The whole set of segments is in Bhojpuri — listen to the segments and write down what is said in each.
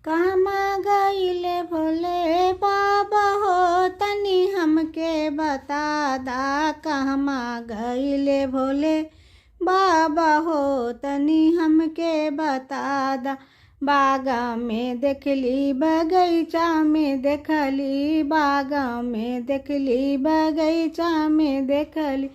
कहवा गइले भोले बाबा हो तनी हमके बता दा। कहवा गइले भोले बाबा हो तनी हमके बता दा। बागा में देखली बगीचा में देखली, बागा में देखली बगीचा में देखली,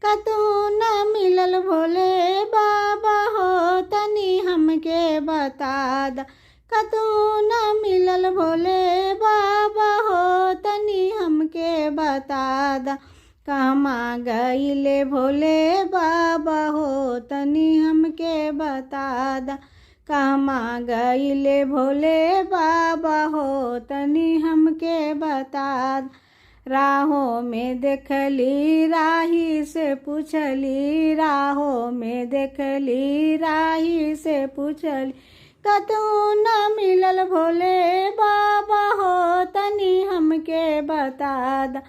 कतहु न मिलल भोले बाबा हो तनी हमके बता दा। कतहु न मिलल भोले बाबा हो तनी हमके बता दा। कहवा गइले भोले बाबा हो तनी हमके बता दा। कहवा गइले भोले बाबा हो तनी हमके बता दा। राहों में देखली राही से पूछली, राहों में देखली राही से पूछली, कतहु न मिलल भोले बाबा हो तनी हमके बता दा।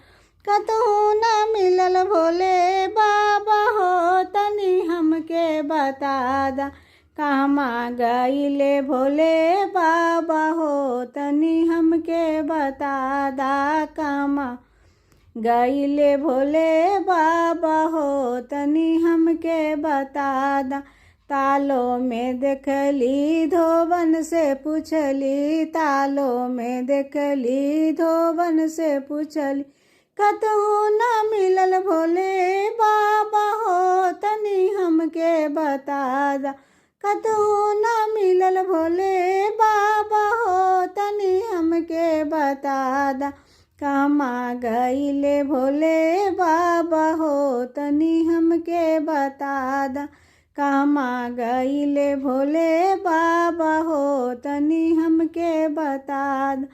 कतहु न मिलल भोले बाबा हो तनी हमके बता दा। कहवा गइले भोले बाबा हो तनी हमके बता दा। कहवा गइले भोले बाबा हो तनी हमके बता दा। तालों में देखली धोबन से पूछली, तालों में देखली धोबन से पूछली, कतहु न मिलल भोले बाबा हो तनी हमके बता दा। कतहु न मिलल भोले बाबा हो तनी हमके बता दा। कहवा गइले भोले बाबा हो तनी हमके बता दा। कहवा गइले भोले बाबा हो तनी हमके बता दा।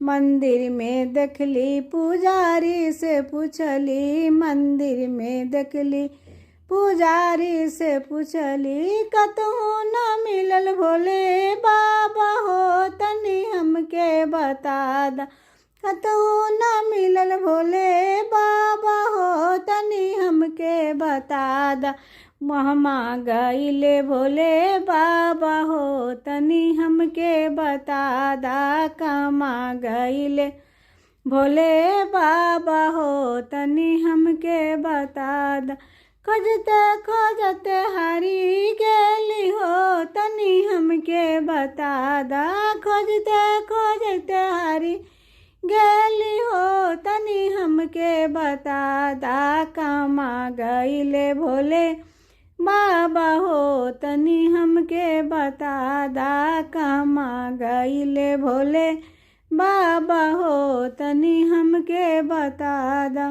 मंदिर में देखली पुजारी से पूछली, मंदिर में देखली पुजारी से पूछली, कतहु न मिलल भोले बाबा हो तनी हमके बता दा। कतहु न मिलल भोले बाबा हो तनी हमके बता दा। कहवा गइले भोले बाबा हो तनी हमके बता दा। कहवा गइले भोले बाबा हो तनी हमके बता दा। खोजते खोजते हारी गेली हो तनी हमके बता दा। खोजते खोजते हारी गेली हो तनी हमके बता दा। कहवा गइले भोले बाबा हो तनी हमके बता दा। कहवा गइले भोले बाबा हो तनी हमके बता दा।